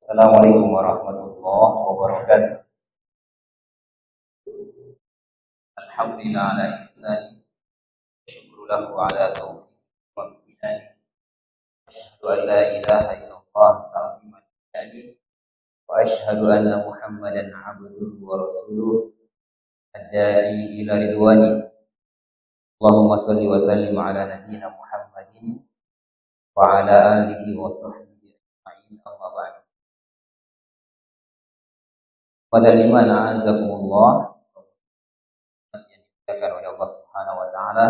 Assalamualaikum warahmatullahi wabarakatuh. Alhamdulillah ala ihsani, syukru lahu ala taufiqi wa imtinani. Asyhadu an la ilaha illallah ta'ziman lisya'ni wa asyhadu anna Muhammadan abduhu wa rasuluh ad-da'i ila ridwani. Allahumma shalli wa sallim ala nabiyyina Muhammadin wa ala alihi wa sahbihi ajma'in. Amma ba'du. Pada iman a'azakumullah yang dimuliakan oleh Allah Subhanahu wa taala,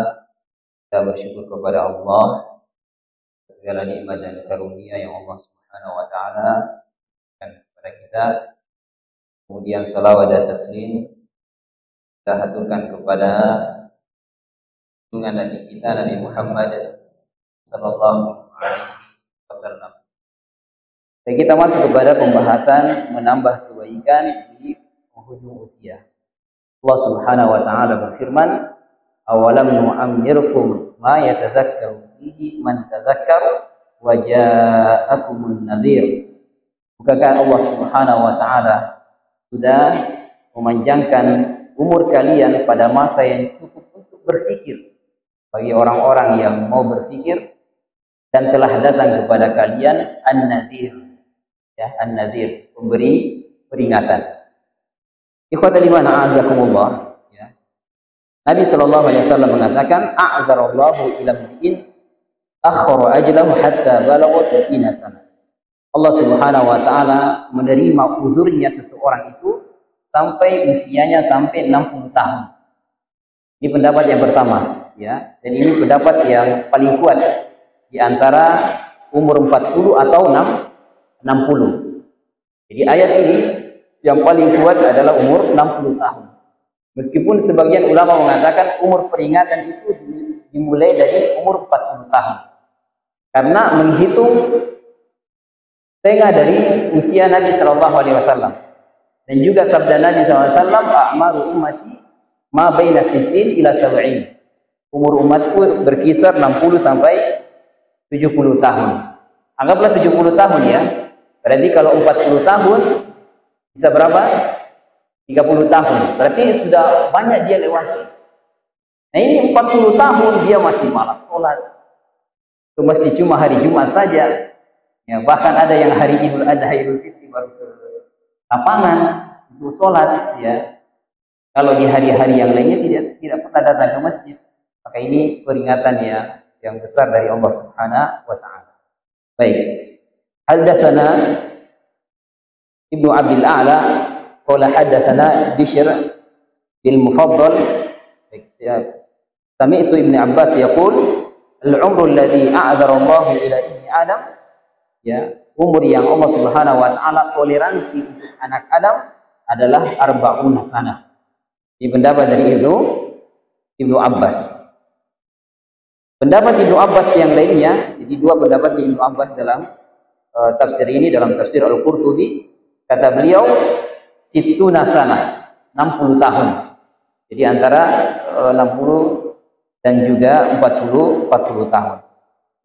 kita bersyukur kepada Allah segala nikmat dan karunia yang Allah Subhanahu wa taala berikan kepada kita. Kemudian salawat dan taslim kita haturkan kepada junjungan Nabi kita Nabi Muhammad sallallahu alaihi wasallam. Dan kita masuk kepada pembahasan menambah kebaikan di penghujung usia. Allah Subhanahu wa taala berfirman, "Awalam nu'ammirkum ma yatadzakkaru fihi man tadzakkara wa ja'akumun nadhir." Bukankah Allah Subhanahu wa taala sudah memanjangkan umur kalian pada masa yang cukup untuk berfikir bagi orang-orang yang mau berfikir, dan telah datang kepada kalian an-nadhir. Ya, an-nadhir, pemberi peringatan. Ikhwatal iman a'azakumullah, ya. Nabi sallallahu alaihi wasallam mengatakan, a'dzarallahu ila mri'in akhara ajlahu hatta balagha 60 sana. Allah Subhanahu wa taala menerima uzurnya seseorang itu sampai usianya sampai 60 tahun. Ini pendapat yang pertama, ya. Dan ini pendapat yang paling kuat di antara umur 40 atau 60. Jadi ayat ini yang paling kuat adalah umur 60 tahun. Meskipun sebagian ulama mengatakan umur peringatan itu dimulai dari umur 40 tahun. Karena menghitung setengah dari usia Nabi sallallahu alaihi wasallam. Dan juga sabda Nabi sallallahu alaihi wasallam, "A'maru ummati ma baina 60 ila 70." Umur umatku berkisar 60 sampai 70 tahun. Anggaplah 70 tahun ya. Berarti kalau 40 tahun bisa berapa? 30 tahun. Berarti sudah banyak dia lewati. Nah ini 40 tahun dia masih malas sholat. Ke masjid cuma hari Jumat saja. Ya, bahkan ada yang hari Idul Adha, Idul Fitri baru ke lapangan untuk sholat. Ya. Kalau di hari-hari yang lainnya tidak pernah datang ke masjid. Maka ini peringatan yang besar dari Allah Subhanahu wa taala. Baik. Haddatsana Ibnu Abdul A'la qala haddatsana Bishr bil Mufaddal sami'tu Ibnu Abbas yaqul al-umru alladhi a'dzara Allah ila ibni Adam, ya, umur yang Allah Subhanahu wa taala toleransi untuk anak Adam adalah 40 sanah. Ini pendapat dari Ibnu Abbas. Pendapat Ibnu Abbas yang lainnya, jadi dua pendapat Ibnu Abbas dalam tafsir ini, dalam tafsir Al-Qurtubi, kata beliau situna sana, 60 tahun. Jadi antara 60 dan juga 40 tahun.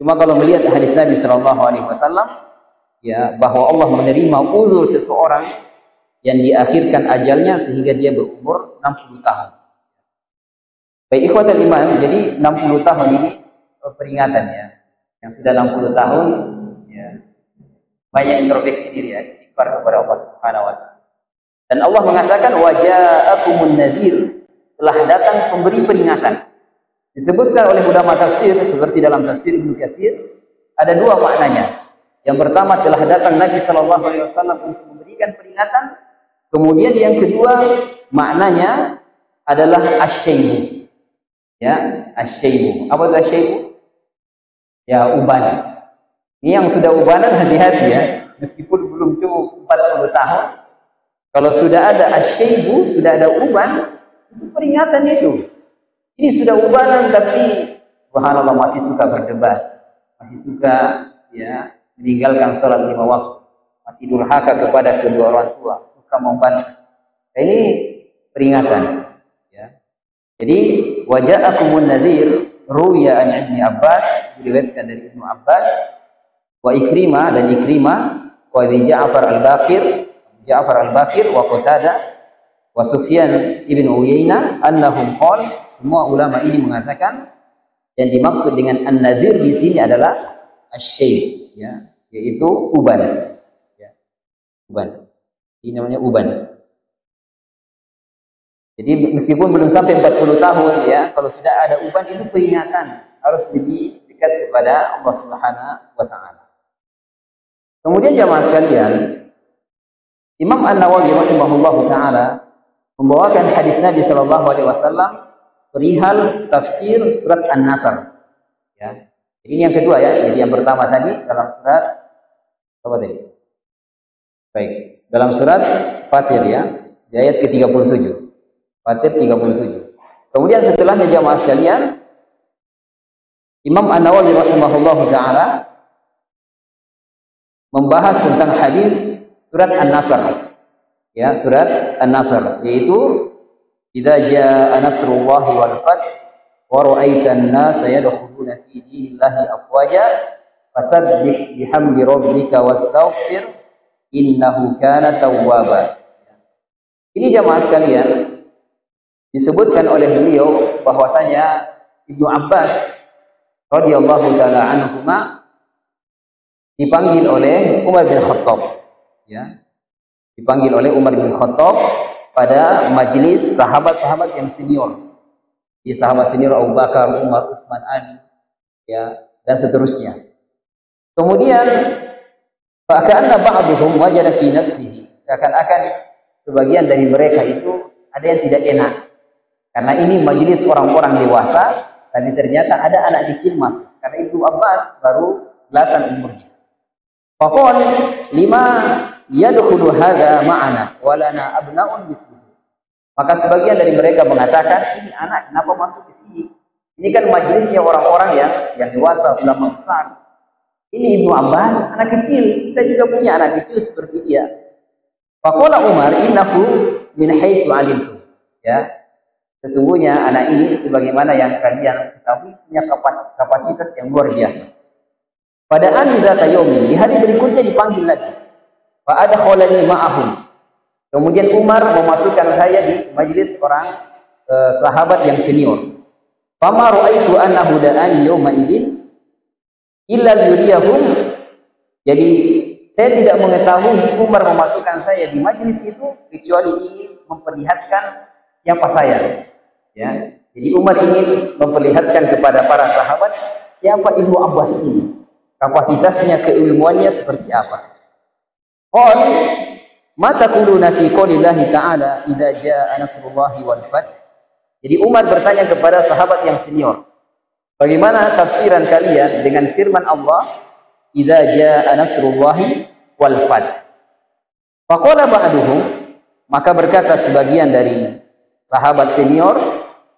Cuma kalau melihat hadis Nabi sallallahu alaihi wasallam, ya, bahwa Allah menerima uzur seseorang yang diakhirkan ajalnya sehingga dia berumur 60 tahun. Baik ikhwatal iman, jadi 60 tahun ini peringatan ya. Yang sudah 60 tahun ya, banyak introspeksi diri ya, istighfar kepada Allah Subhanahu wa taala. Dan Allah mengatakan waja'akumun nadhir, telah datang pemberi peringatan. Disebutkan oleh ulama tafsir seperti dalam tafsir Ibnu Katsir, ada dua maknanya. Yang pertama, telah datang Nabi sallallahu alaihi wasallam untuk memberikan peringatan. Kemudian yang kedua, maknanya adalah asyaibu. Ya, asyaibu. Apa itu asyaibu? Ya, uban. Ini yang sudah ubanan hati-hati ya, meskipun belum cukup 40 tahun. Kalau sudah ada asyaibu, sudah ada uban, itu peringatan itu. Ini sudah ubanan tapi subhanallah masih suka berdebat, masih suka ya meninggalkan salat 5 waktu, masih durhaka kepada kedua orang tua, suka membantah. Ini peringatan ya. Jadi waja'akumun nadhir ruya an Ibnu Abbas, diriwayatkan dari Ibnu Abbas wa Ikrimah, dan Ikrimah wa Ja'far al-Baqir wa Qatadah wa Sufyan ibn Uyainah annahum qala, semua ulama ini mengatakan yang dimaksud dengan an-nadhir di sini adalah asy-syai', ya, yaitu uban. Ya. Uban. Ini namanya uban. Jadi meskipun belum sampai 40 tahun, ya, kalau sudah ada uban itu peringatan, harus lebih dekat kepada Allah Subhanahu wa taala. Kemudian jamaah sekalian, Imam An-Nawawi rahimahullahu taala membawakan hadis Nabi sallallahu alaihi wasallam perihal tafsir surat An-Nasr. Ya. Ini yang kedua, ya. Jadi yang pertama tadi dalam surat apa tadi? Baik, dalam surat Fatir, ya, di ayat ke-37. Fatir 37. Kemudian setelahnya jamaah sekalian, Imam An-Nawawi rahimahullahu taala membahas tentang hadis surat An-Nasr. Ya, surat An-Nasr, yaitu idza jaa nasrullahi wal fath wa ra'aitan nasa yadkhuluna fi dinillahi afwaja fasabbih bihamdi rabbika wastaghfir innahu kana tawwaba. Ini jamaah sekalian disebutkan oleh beliau bahwasanya Ibnu Abbas radhiyallahu taala anhuma dipanggil oleh Umar bin Khattab, ya. Dipanggil oleh Umar bin Khattab pada majelis sahabat-sahabat yang senior. Di sahabat senior Abu Bakar, Umar, Utsman, Ali, ya, dan seterusnya. Kemudian faka'anna ba'dhum wajada fi nafsihi, seakan-akan sebagian dari mereka itu ada yang tidak enak. Karena ini majelis orang-orang dewasa, tapi ternyata ada anak kecil masuk. Karena Ibnu Abbas baru belasan umurnya. Faqala lima yadkhulu hadza ma'ana wa lana abna'un misluhu. Maka sebagian dari mereka mengatakan, ini anak kenapa masuk ke sini? Ini kan majelisnya orang-orang yang dewasa, ulama besar. Ini Ibnu Abbas anak kecil, kita juga punya anak kecil seperti dia. Faqala Umar innahu min haitsu alimtu. Ya. Sesungguhnya anak ini sebagaimana yang kalian ketahui punya kapasitas yang luar biasa. Pada dzata yaumin, di hari berikutnya dipanggil lagi. Fa adkhalani ma'ahum. Kemudian Umar memasukkan saya di majelis orang sahabat yang senior. Fama ra'aitu annahu da'ani yauma idzin illa yuriyahum. Jadi saya tidak mengetahui Umar memasukkan saya di majelis itu kecuali ingin memperlihatkan siapa saya, ya. Jadi Umar ingin memperlihatkan kepada para sahabat siapa Ibnu Abbas ini, kapasitasnya, keilmuannya seperti apa. Qul ma taquluna fi qoulillahi ta'ala idza jaa nasrullahi wal fath. Jadi Umar bertanya kepada sahabat yang senior, bagaimana tafsiran kalian dengan firman Allah idza jaa nasrullahi wal fath? Faqala ba'duhum, maka berkata sebagian dari sahabat senior,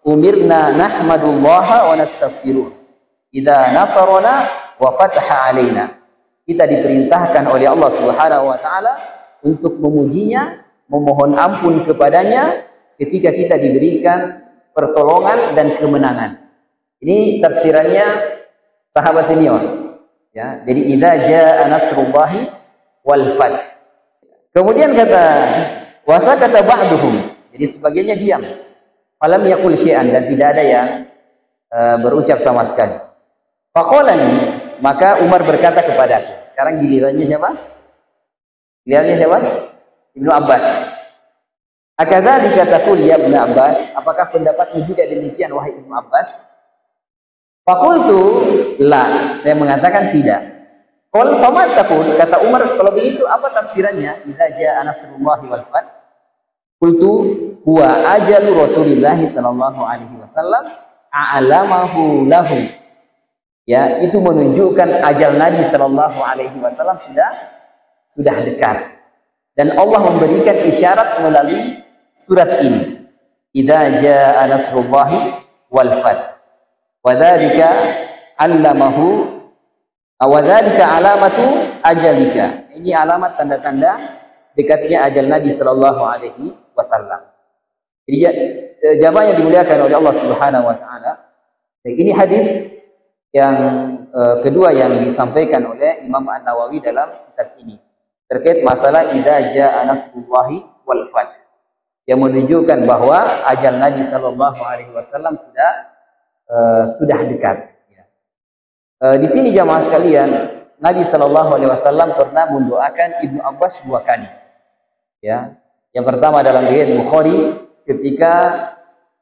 umirna nahmadullaha wa nastaghfiruh idza nasarana wa fataha alaina. Kita diperintahkan oleh Allah Subhanahu wa taala untuk memujinya, memohon ampun kepadanya ketika kita diberikan pertolongan dan kemenangan. Ini tafsirannya sahabat senior, ya. Jadi idza jaa nasrullahi wal fath. Kemudian kata wasakata ba'duhum, jadi sebagiannya diam. Falam yaqul syai'an, dan tidak ada yang berucap sama sekali. Faqalani, maka Umar berkata kepadaku. Sekarang gilirannya siapa? Gilirannya siapa? Ibnu Abbas. Akadzalika taqul ya Ibnu Abbas, apakah pendapatmu juga demikian wahai Ibnu Abbas? Faqultu la, saya mengatakan tidak. Qul fama taqul, kata Umar, kalau begitu apa tafsirannya idza jaa nasrullahi wal fath? Qultu huwa ajalu Rasulillah sallallahu alaihi wasallam a'lamahu lahu. Ya, itu menunjukkan ajal Nabi sallallahu alaihi wasallam sudah dekat. Dan Allah memberikan isyarat melalui surat ini. Idza jaa nasrullahi wal fath. Wa dzalika 'allamahu wa dzalika alamatu ajalika. Ini alamat tanda-tanda dekatnya ajal Nabi sallallahu alaihi wasallam. Jadi jamaah yang dimuliakan oleh Allah Subhanahu wa taala, ini hadis yang kedua yang disampaikan oleh Imam An-Nawawi dalam kitab ini. terkait masalah idza jaa nasrullahi wal fath, yang menunjukkan bahwa ajal Nabi sallallahu alaihi wasallam sudah dekat. Di sini jamaah sekalian, Nabi sallallahu alaihi wasallam pernah mendoakan Ibnu Abbas 2 kali. Ya. Yang pertama dalam riwayat Bukhari ketika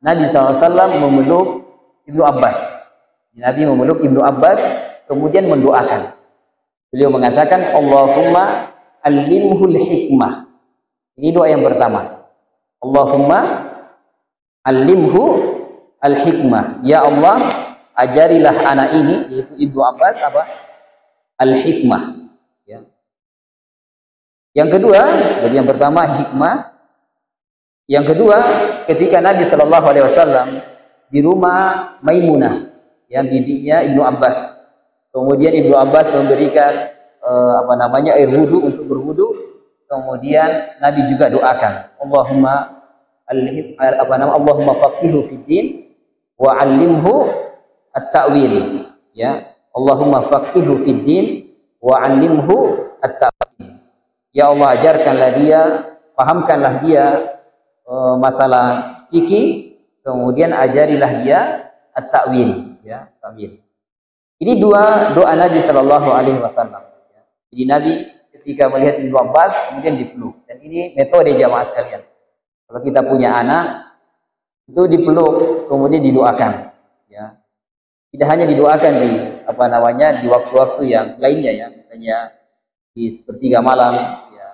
Nabi sallallahu alaihi wasallam memeluk Ibnu Abbas. Nabi memeluk Ibnu Abbas kemudian mendoakan. Beliau mengatakan Allahumma allimhul hikmah. Ini doa yang pertama. Allahumma allimhu al-hikmah. Ya Allah, ajarilah anak ini, yaitu Ibnu Abbas apa? Al-hikmah. Ya. Yang kedua, jadi yang pertama hikmah. Yang kedua, ketika Nabi Shallallahu Alaihi Wasallam di rumah Maimunah, yang bibinya Ibnu Abbas. Kemudian Ibnu Abbas memberikan air wudu untuk berwudu. Kemudian Nabi juga doakan, Allahumma faqihu fid din wa 'allimhu at-ta'wil. Ya, Allahumma faqihu fid din wa 'allimhu at-ta'wil. Ya Allah, ajarkanlah dia, pahamkanlah dia masalah fikih, kemudian ajarilah dia at-ta'wil, ya, ta'wil. Ini dua doa Nabi Shallallahu Alaihi Wasallam. Jadi Nabi ketika melihat Ibnu Abbas kemudian dipeluk. Dan ini metode jamaah sekalian. Kalau kita punya anak itu dipeluk kemudian didoakan. Ya. Tidak hanya didoakan di waktu-waktu yang lainnya, ya, misalnya di sepertiga malam, ya,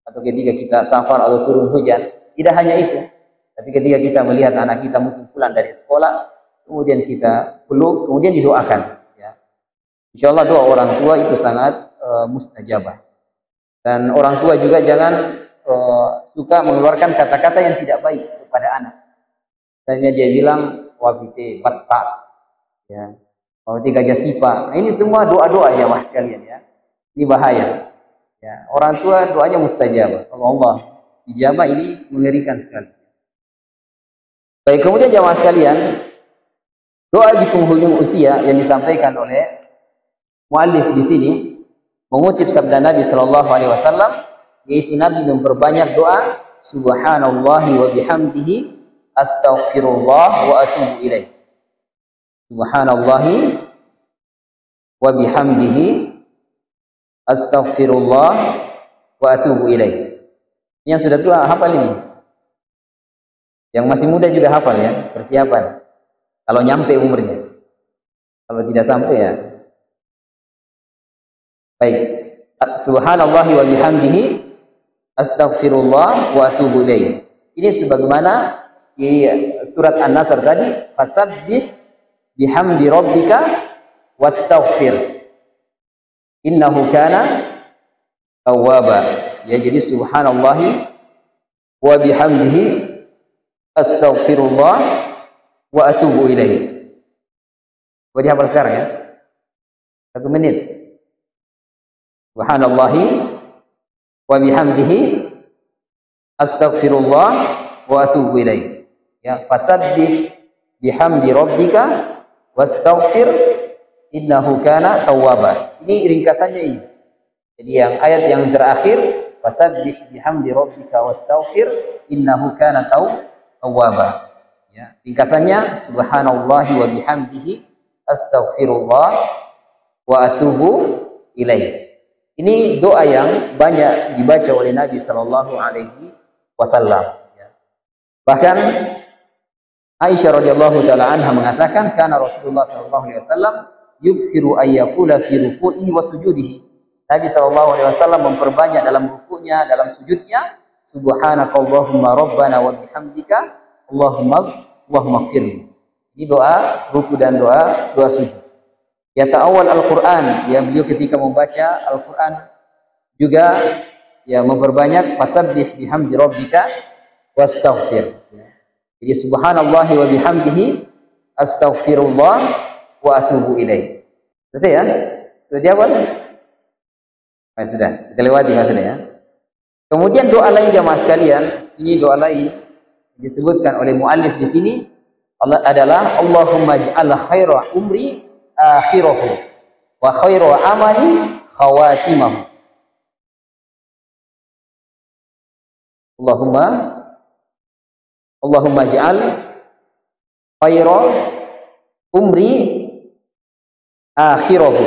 atau ketika kita safar atau turun hujan. Tidak hanya itu. Tapi ketika kita melihat anak kita mungkin pulang dari sekolah, kemudian kita peluk, kemudian didoakan. Ya. Insya Allah doa orang tua itu sangat mustajabah. Dan orang tua juga jangan suka mengeluarkan kata-kata yang tidak baik kepada anak. Misalnya dia bilang wabite batta, ya, wabite gajah sipa. Nah, ini semua doa-doa aja mas kalian, ya. Ini bahaya. Ya, orang tua doanya mustajabah. Kalau Allah ijabah ini mengerikan sekali. Baik, kemudian jamaah sekalian, doa di penghujung usia yang disampaikan oleh muallif di sini mengutip sabda Nabi Shallallahu Alaihi Wasallam, yaitu Nabi memperbanyak doa Subhanallahi wa bihamdihi astaghfirullah wa atubu ilaih. Subhanallahi wa bihamdihi astaghfirullah wa atubu ilaih. Yang sudah tua hafal ini. Yang masih muda juga hafal, ya, persiapan. Kalau nyampe umurnya. Kalau tidak sampai, ya. Baik. Subhanallahi wa bihamdihi astaghfirullah wa atubu ilaih. Ini sebagaimana di surat An-Nasr tadi, fasabbih bihamdi rabbika wastaghfir innahu kana tawwaba. Ya, jadi subhanallahi wa bihamdihi astaghfirullah wa atubu ilaih. Boleh hafal sekarang, ya? 1 menit. Subhanallahi wa bihamdihi astaghfirullah wa atubu ilaih. Ya, fasabbih bihamdi rabbika wastaghfir innahu kana tawwaba. Ini ringkasannya ini. Jadi yang ayat yang terakhir fasabbih bihamdi rabbika wastaghfir innahu kana tawwaba. Ya, ringkasannya subhanallahi wa bihamdihi astaghfirullah wa atubu ilaih. Ini doa yang banyak dibaca oleh Nabi Shallallahu Alaihi Wasallam. Bahkan Aisyah radhiyallahu taala anha mengatakan, karena Rasulullah Shallallahu Alaihi Wasallam yuksiru ayyakula fi ruku'ihi wa sujudihi. Nabi Shallallahu Alaihi Wasallam memperbanyak dalam rukunya, dalam sujudnya, Subhanakallahumma rabbana wa bihamdika Allahumma gfirli. Ini doa ruku dan doa sujud. Ya, ta'awal Al-Quran, ya, beliau ketika membaca Al-Quran juga, ya, memperbanyak fasabbih bihamdi rabbika wastaghfir. Jadi subhanallahi wa bihamdihi astaghfirullah wa atubu ilaih. Selesai, ya? Sudah dihafal? Sudah, kita lewati maksudnya, ya. Kemudian doa lain jamaah sekalian, ini doa lain disebutkan oleh muallif di sini adalah Allahumma ij'al khaira umri akhirahu wa khairu amali khawatimahu. Allahumma ij'al khaira umri akhirahu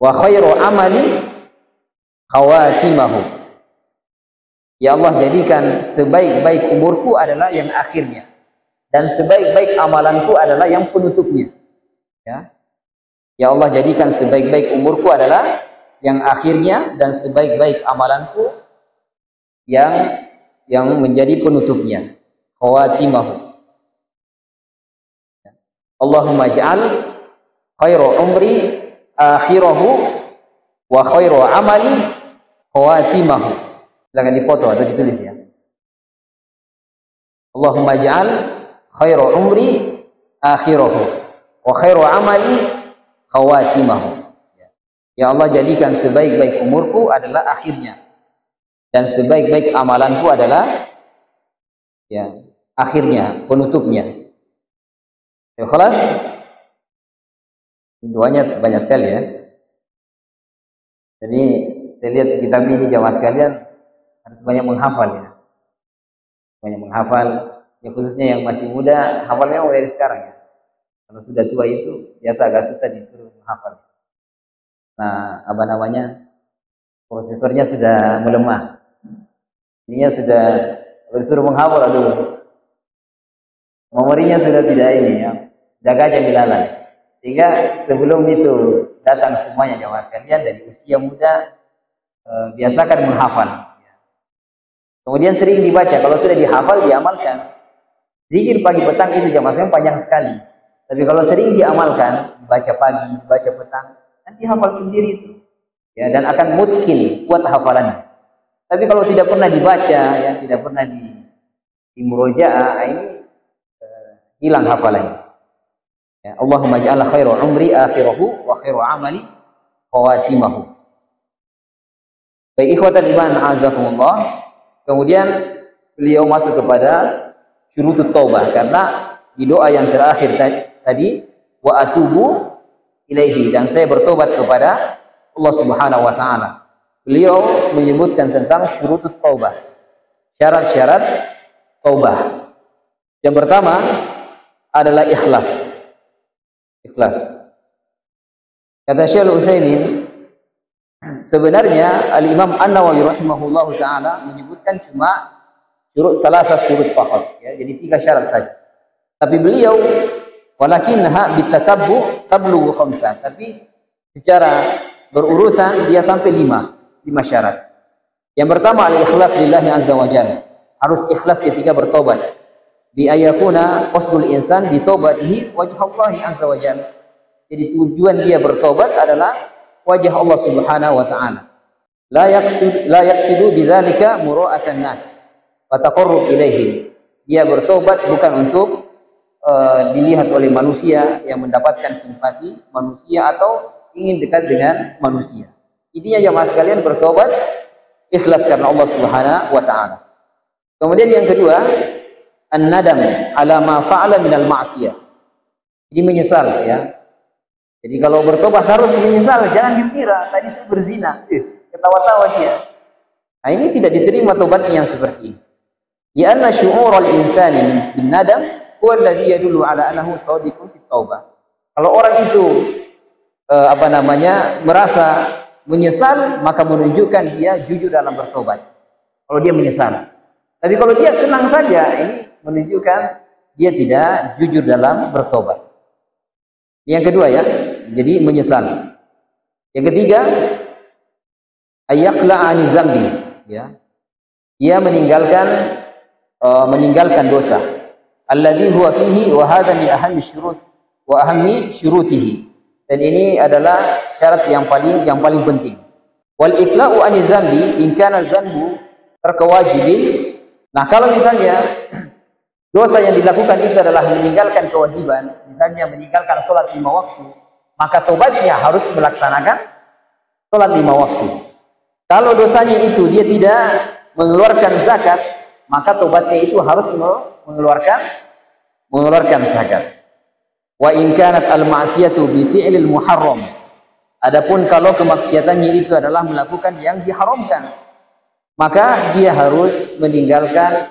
wa khairu amali khawatimahu. Ya Allah, jadikan sebaik-baik umurku adalah yang akhirnya, dan sebaik-baik amalanku adalah yang penutupnya. Ya Allah, jadikan sebaik-baik umurku adalah yang akhirnya, dan sebaik-baik amalanku yang menjadi penutupnya. Khawatimahu. Allahumma ij'al khairu umri akhirahu wa khairu amali khawatimahu. Silakan dipoto atau ditulis ya. Allahumma ij'al khairu umri akhirahu wa khairu amali khawatimahu. Ya Allah, jadikan sebaik-baik umurku adalah akhirnya, dan sebaik-baik amalanku adalah akhirnya, penutupnya. Ya, kelas. Doanya banyak sekali ya. Jadi saya lihat kitab ini jamaah sekalian harus banyak menghafal ya. Banyak menghafal, ya khususnya yang masih muda, hafalnya mulai dari sekarang ya. Kalau sudah tua itu biasa agak susah disuruh menghafal. Nah, prosesornya sudah melemah. Ininya sudah disuruh menghafal, aduh. Memorinya sudah tidak ini ya. Jaga aja dilalan. Sehingga sebelum itu datang semuanya jamaah sekalian dari usia muda, biasakan menghafal. Kemudian sering dibaca. Kalau sudah dihafal, diamalkan. Zikir pagi petang itu jamaah sekalian panjang sekali. Tapi kalau sering diamalkan, dibaca pagi, dibaca petang, nanti hafal sendiri itu. Ya, dan akan mungkin kuat hafalannya. Tapi kalau tidak pernah dibaca, ya tidak pernah di murojaah, ini hilang hafalannya. Ya, Allahumma ij'al khairu umri akhirahu wa khairu amali khawatimahu. Baik ikhwatal iman azakumullah. Kemudian beliau masuk kepada syurutut taubah, karena di doa yang terakhir tadi wa atubu ilaihi, dan saya bertobat kepada Allah Subhanahu wa taala. Beliau menyebutkan tentang syurutut taubah, syarat-syarat taubah. Yang pertama adalah ikhlas. Ikhlas. Kata Syekh Al-Utsaimin, sebenarnya Al-Imam An-Nawawi rahimahullahu taala menyebutkan cuma syurut faqat ya, jadi 3 syarat saja. Tapi beliau walakinnaha bitatabbu tablughu 5, tapi secara berurutan dia sampai 5 syarat. Yang pertama al-ikhlas lillahi azza wa jalla. Harus ikhlas ketika bertobat. Bi ayakuna qasdul insan bi taubatihi wajhallahi azza wa jalla. Jadi tujuan dia bertobat adalah wajah Allah Subhanahu wa taala. La yaqsidu bidzalika mura'atan nas wa taqarrub ilaihim. Dia bertobat bukan untuk dilihat oleh manusia, yang mendapatkan simpati manusia atau ingin dekat dengan manusia. Intinya jemaah sekalian bertobat ikhlas karena Allah Subhanahu wa taala. Kemudian yang kedua, an-nadam ala ma fa'ala minal ma'siyah. Jadi menyesal ya. Jadi kalau bertobat harus menyesal, jangan dikira tadi saya berzina, ketawa-tawa dia. Nah, ini tidak diterima tobatnya yang seperti ini. Ya anna syu'ural insani bin nadam huwa alladhi yadullu ala annahu shadiqun fit taubah. Kalau orang itu merasa menyesal, maka menunjukkan dia jujur dalam bertobat. Kalau dia menyesal. Tapi kalau dia senang saja, ini menunjukkan dia tidak jujur dalam bertobat. Yang kedua ya, jadi menyesal. Yang ketiga, ayaqla'ani dzambi ya. Dia meninggalkan dosa. Alladzi huwa fihi wa hadha min ahammi syurut wa ahammi syurutihi. Dan ini adalah syarat yang paling penting. Wal iqla'u 'ani dzambi in kana dzambu tarka wajibin. Nah, kalau misalnya dosa yang dilakukan itu adalah meninggalkan kewajiban, misalnya meninggalkan sholat 5 waktu, maka tobatnya harus melaksanakan sholat 5 waktu. Kalau dosanya itu dia tidak mengeluarkan zakat, maka tobatnya itu harus mengeluarkan zakat. Wa in kanat al-ma'siyatu bi fi'lil muharram. Adapun kalau kemaksiatannya itu adalah melakukan yang diharamkan, maka dia harus meninggalkan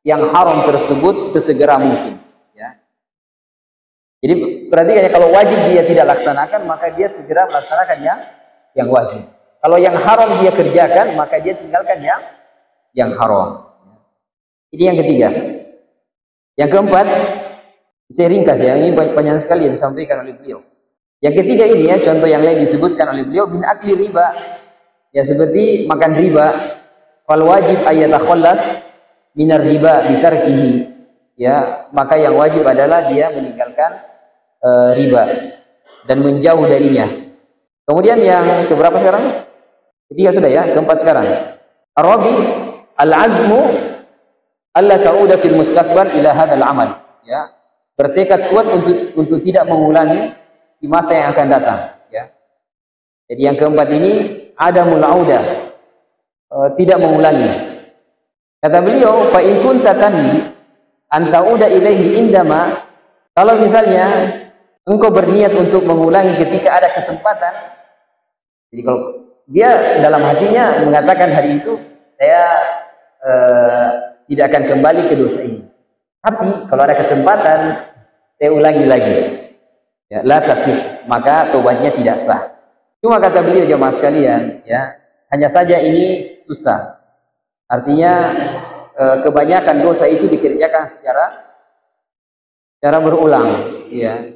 yang haram tersebut sesegera mungkin. Ya. Jadi perhatikan ya, kalau wajib dia tidak laksanakan, maka dia segera melaksanakan yang wajib. Kalau yang haram dia kerjakan, maka dia tinggalkan yang haram. Ini yang ketiga. Yang keempat, saya ringkas ya, ini banyak sekali yang disampaikan oleh beliau. Yang ketiga ini ya, contoh yang lain disebutkan oleh beliau, min akli riba. Ya seperti makan riba. Fal wajib ayatakhallas minar riba bitarkihi. Ya, maka yang wajib adalah dia meninggalkan riba dan menjauh darinya. Kemudian yang keberapa sekarang? Ketiga sudah ya, keempat sekarang. Ar-rabi al-azmu alla ta'uda fil mustaqbal ila hadzal amal. Ya, bertekad kuat untuk tidak mengulangi di masa yang akan datang. Ya. Jadi yang keempat ini adamul auda, tidak mengulangi. Kata beliau, fa in kunta tanwi an ta'uda ilaihi indama, kalau misalnya engkau berniat untuk mengulangi ketika ada kesempatan. Jadi kalau dia dalam hatinya mengatakan hari itu saya tidak akan kembali ke dosa ini. Tapi kalau ada kesempatan saya ulangi lagi. Ya, la tasih, maka tobatnya tidak sah. Cuma kata beliau jemaah sekalian, ya, hanya saja ini susah. Artinya kebanyakan dosa itu dikerjakan secara berulang, ya.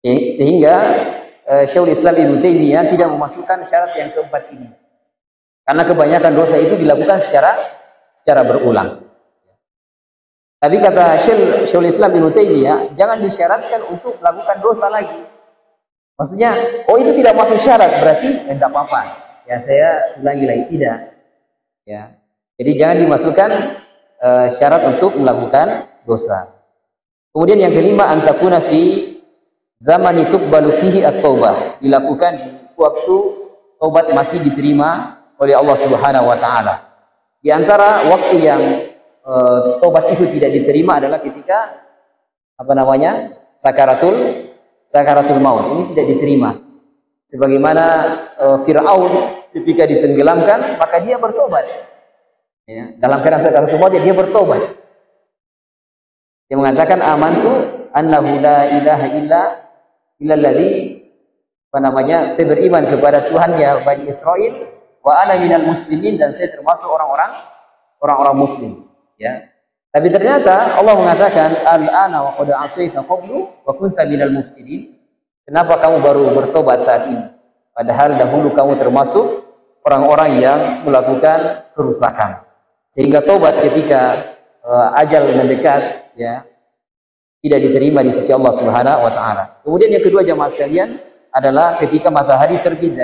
Sehingga Syekhul Islam Ibnu Taimiyah tidak memasukkan syarat yang keempat ini. Karena kebanyakan dosa itu dilakukan secara berulang. Tapi kata Syekhul Islam Ibnu Taimiyah, jangan disyaratkan untuk melakukan dosa lagi. Maksudnya, oh itu tidak masuk syarat, berarti tidak apa-apa. Ya saya ulangi lagi, tidak. Ya. Jadi jangan dimasukkan syarat untuk melakukan dosa. Kemudian yang kelima, antakuna fi zaman tuqbalu fihi at-taubah, dilakukan di waktu taubat masih diterima oleh Allah Subhanahu wa taala. Di antara waktu yang taubat itu tidak diterima adalah ketika sakaratul maut. Ini tidak diterima. Sebagaimana Fir'aun ketika ditenggelamkan, maka dia bertobat. Ya, dalam keadaan sakaratul maut dia bertobat. Dia mengatakan amantu annahu la ilaha illalladzi, saya beriman kepada Tuhan ya Bani Israel, wa ana minal muslimin, dan saya termasuk orang-orang muslim. Ya. Tapi ternyata Allah mengatakan al-ana wa qad asaita qablu wa kunta minal mufsidin. Kenapa kamu baru bertobat saat ini? Padahal dahulu kamu termasuk orang-orang yang melakukan kerusakan. Sehingga tobat ketika ajal mendekat ya tidak diterima di sisi Allah Subhanahu wa taala. Kemudian yang kedua jamaah sekalian adalah ketika matahari terbit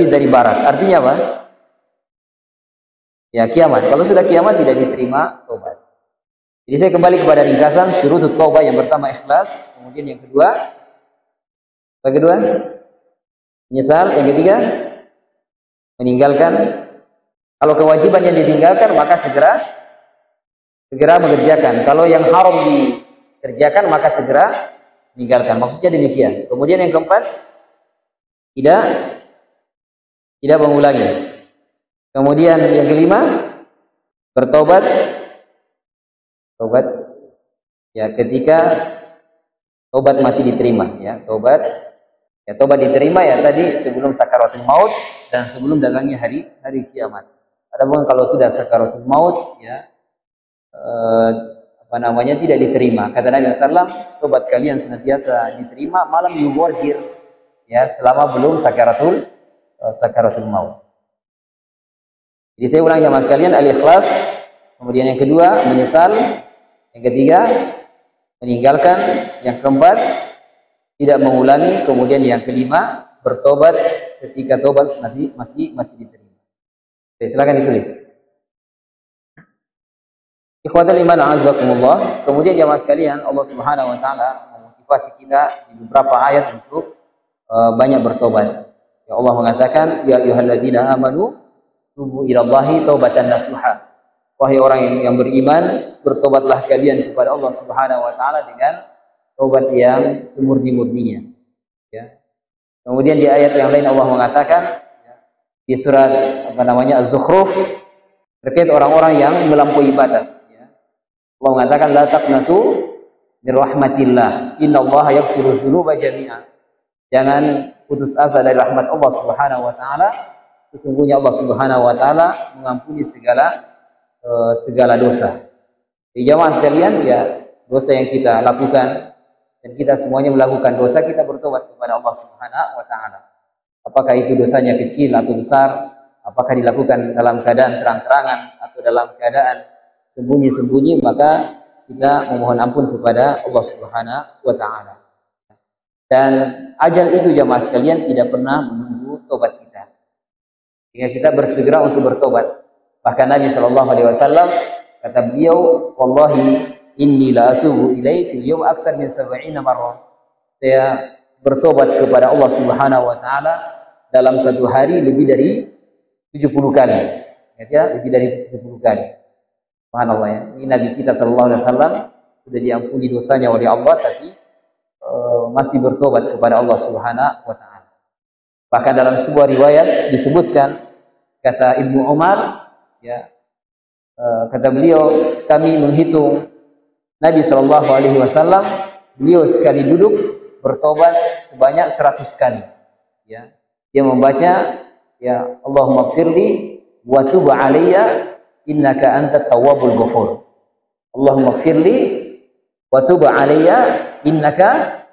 dari barat. Artinya apa? Ya kiamat. Kalau sudah kiamat tidak diterima tobat. Jadi saya kembali kepada ringkasan syurutut taubah. Yang pertama ikhlas, kemudian yang kedua menyesal, yang ketiga meninggalkan. Kalau kewajiban yang ditinggalkan maka segera mengerjakan. Kalau yang haram dikerjakan maka segera meninggalkan. Maksudnya demikian. Kemudian yang keempat tidak mengulangi. Kemudian yang kelima bertobat. Tobat ya ketika tobat masih diterima ya. Tobat diterima ya tadi sebelum sakaratul maut dan sebelum datangnya hari kiamat. Adapun kalau sudah sakaratul maut ya tidak diterima. Kata Nabi sallallahu, tobat kalian senantiasa diterima malam yuwarhir ya selama belum sakaratul maut. Jadi saya ulangi jamaah sekalian, al-ikhlas, kemudian yang kedua menyesal, yang ketiga meninggalkan, yang keempat tidak mengulangi, kemudian yang kelima bertobat ketika tobat masih diterima. Oke, silakan ditulis. Ikhwatal iman a'azzakumullah. Kemudian jamaah sekalian, Allah Subhanahu wa taala memotivasi kita di beberapa ayat untuk banyak bertobat. Ya Allah mengatakan, ya ayyuhalladzina amanu tubu ilallahi taubatan nasuha. Wahai orang yang beriman, bertobatlah kalian kepada Allah Subhanahu wa taala dengan taubat yang semurni-murninya. Ya. Kemudian di ayat yang lain Allah mengatakan, di surat apa namanya Az-Zukhruf terkait orang-orang yang melampaui batas. Ya. Allah mengatakan la taqnatu min rahmatillah, innallaha yaghfiru dzunuba jami'a. Jangan putus asa dari rahmat Allah Subhanahu wa taala. Sesungguhnya Allah Subhanahu wa taala mengampuni segala dosa. Di jamaah sekalian, ya, dosa yang kita lakukan dan kita semuanya melakukan dosa, kita bertobat kepada Allah Subhanahu wa taala. Apakah itu dosanya kecil atau besar, apakah dilakukan dalam keadaan terang-terangan atau dalam keadaan sembunyi-sembunyi, maka kita memohon ampun kepada Allah Subhanahu wa taala. Dan ajal itu jamaah sekalian tidak pernah menunggu tobat kita. Sehingga kita bersegera untuk bertobat. Bahkan Nabi SAW kata beliau, "Wallahi inni la atubu ilaihi fil yawm aktsar min 70 marrah." Saya bertobat kepada Allah Subhanahu wa taala dalam satu hari lebih dari 70 kali. Ya, lebih dari 70 kali. Subhanallah ya. Ini Nabi kita sallallahu alaihi wasallam sudah diampuni dosanya oleh Allah, tapi masih bertobat kepada Allah Subhanahu wa taala. Bahkan dalam sebuah riwayat disebutkan, kata Ibnu Umar, ya, kata beliau, kami menghitung Nabi sallallahu alaihi wasallam, beliau sekali duduk bertobat sebanyak 100 kali. Ya. Dia membaca, ya, Allahumma gfirli wa tub alayya innaka antat tawwabul ghafur. Allahumma gfirli wa tub alayya innaka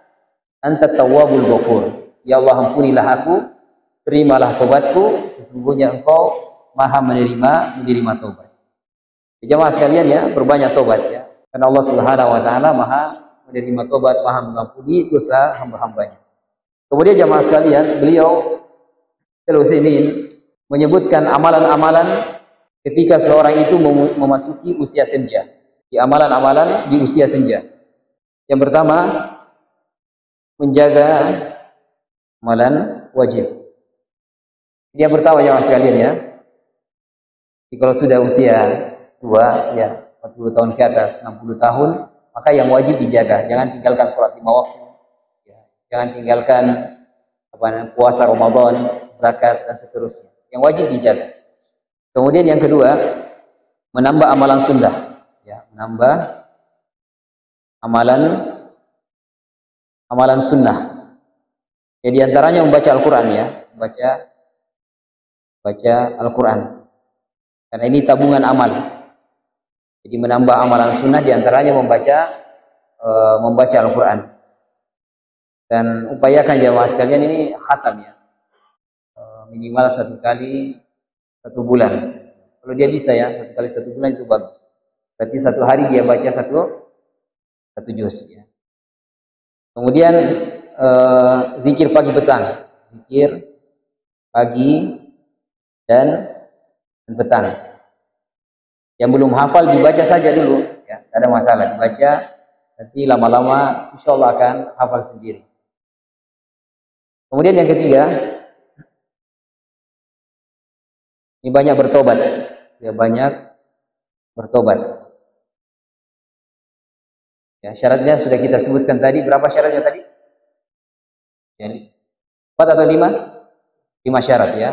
antat tawwabul ghafur. Ya Allah, ampunilah aku, terimalah tobatku, sesungguhnya Engkau Maha menerima tobat. Jemaah sekalian ya, berbanyak tobat ya. Karena Allah Subhanahu wa taala Maha menerima tobat, Maha mengampuni dosa hamba-hambanya. Kemudian jemaah sekalian, beliau Al-Utsaimin menyebutkan amalan-amalan ketika seorang itu memasuki usia senja. Di amalan-amalan di usia senja. Yang pertama, menjaga amalan wajib. Yang pertama jemaah sekalian ya. Jadi kalau sudah usia tua ya, 40 tahun ke atas, 60 tahun, maka yang wajib dijaga. Jangan tinggalkan sholat 5 waktu. Ya. Jangan tinggalkan puasa Ramadan, zakat dan seterusnya. Yang wajib dijaga. Kemudian yang kedua, menambah amalan sunnah. Ya, menambah amalan sunnah. Ya, di antaranya membaca Al-Quran ya, baca Al-Quran. Karena ini tabungan amal. Jadi menambah amalan sunnah di antaranya membaca Al-Quran. Dan upayakan jamaah sekalian ini khatam ya. Minimal 1 kali 1 bulan. Kalau dia bisa ya, 1 kali 1 bulan itu bagus. Berarti 1 hari dia baca satu juz ya. Kemudian zikir pagi petang, zikir pagi dan petang. Yang belum hafal dibaca saja dulu, ya, tidak ada masalah, dibaca. Nanti lama-lama insya Allah akan hafal sendiri. Kemudian yang ketiga, ini banyak bertobat, ya, banyak bertobat. Ya, syaratnya sudah kita sebutkan tadi. Berapa syaratnya tadi? Ya, 4 atau 5? 5 syarat ya.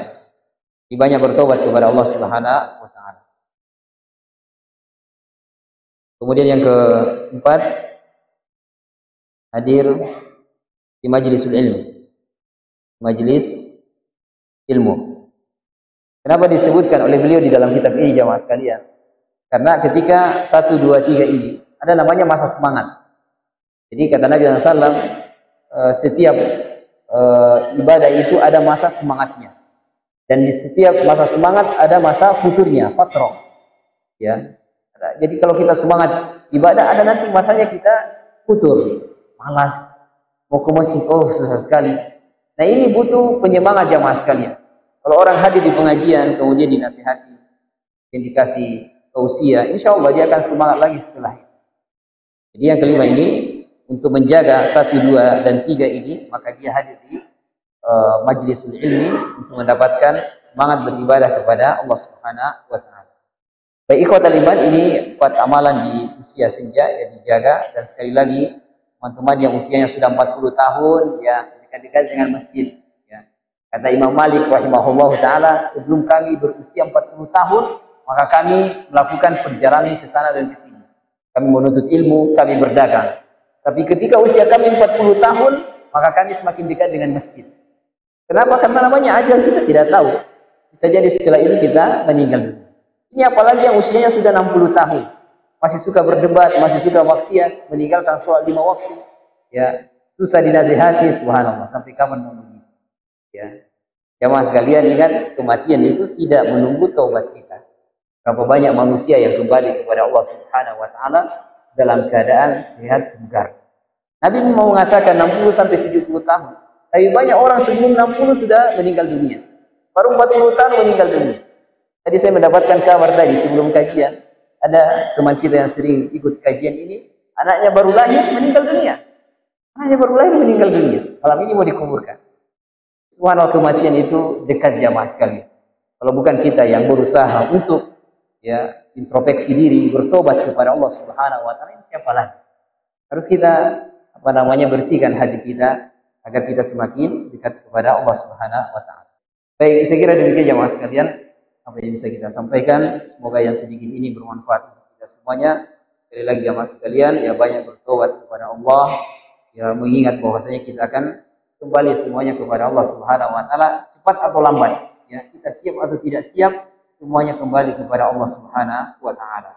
Ini banyak bertobat kepada Allah Subhanahu wa taala. Kemudian yang keempat, hadir di majlisul ilmi. Majelis ilmu. Kenapa disebutkan oleh beliau di dalam kitab ini jamaah sekalian? Karena ketika 1, 2, 3 ini ada namanya masa semangat. Jadi kata Nabi SAW, setiap ibadah itu ada masa semangatnya. Dan di setiap masa semangat ada masa futurnya, fatrah. Ya. Jadi kalau kita semangat ibadah, ada nanti masanya kita futur, malas, mau ke masjid, oh susah sekali. Nah ini butuh penyemangat jamaah sekalian. Kalau orang hadir di pengajian, kemudian dinasihati, yang dikasih tausiah, insya Allah dia akan semangat lagi setelah itu. Jadi yang kelima ini, untuk menjaga 1, 2, dan 3 ini, maka dia hadir di majlisul ilmi untuk mendapatkan semangat beribadah kepada Allah Subhanahu wa taala. Baik ikhwatal iman, ini 4 amalan di usia senja yang dijaga. Dan sekali lagi, teman-teman yang usianya sudah 40 tahun ya, dekat-dekat dengan masjid ya. Kata Imam Malik rahimahullah taala, sebelum kami berusia 40 tahun, maka kami melakukan perjalanan ke sana dan ke sini. Kami menuntut ilmu, kami berdagang. Tapi ketika usia kami 40 tahun, maka kami semakin dekat dengan masjid. Kenapa? Karena namanya ajal, kita tidak tahu. Bisa jadi setelah ini kita meninggal dunia. Ini apalagi yang usianya sudah 60 tahun. Masih suka berdebat, masih suka maksiat, meninggalkan sholat 5 waktu. Ya, susah dinasihati, subhanallah. Sampai kapan mau begitu? Ya, jamaah sekalian, ingat, kematian itu tidak menunggu taubat kita. Berapa banyak manusia yang kembali kepada Allah Subhanahu wa taala dalam keadaan sehat bugar. Nabi mau mengatakan 60 sampai 70 tahun. Tapi banyak orang sebelum 60 sudah meninggal dunia. Baru 40 tahun meninggal dunia. Tadi saya mendapatkan kabar tadi sebelum kajian, ada teman kita yang sering ikut kajian ini, anaknya baru lahir meninggal dunia. Anaknya baru lahir meninggal dunia. Malam ini mau dikuburkan. Subhanallah, kematian itu dekat jamaah sekali. Kalau bukan kita yang berusaha untuk introspeksi diri, bertobat kepada Allah Subhanahu wa taala, siapa lagi? Harus kita bersihkan hati kita agar kita semakin dekat kepada Allah Subhanahu wa taala. Baik, saya kira demikian jamaah sekalian apa yang bisa kita sampaikan. Semoga yang sedikit ini bermanfaat untuk kita semuanya. Sekali lagi jamaah sekalian, banyak bertobat kepada Allah, mengingat bahwasanya kita akan kembali semuanya kepada Allah Subhanahu wa taala, cepat atau lambat. Kita siap atau tidak siap, semuanya kembali kepada Allah Subhanahu wa taala.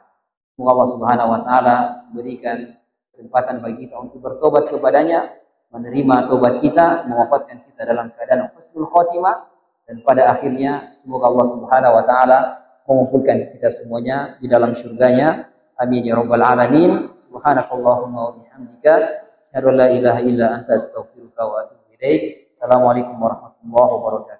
Semoga Allah Subhanahu wa taala berikan kesempatan bagi kita untuk bertobat kepadanya, menerima tobat kita, mewafatkan kita dalam keadaan husnul khotimah, dan pada akhirnya semoga Allah Subhanahu wa taala mengumpulkan kita semuanya di dalam surganya. Amin ya rabbal alamin. Subhanakallahumma wa bihamdika, asyhadu an la ilaha illa anta, astaghfiruka wa atubu ilaik. Assalamualaikum warahmatullahi wabarakatuh.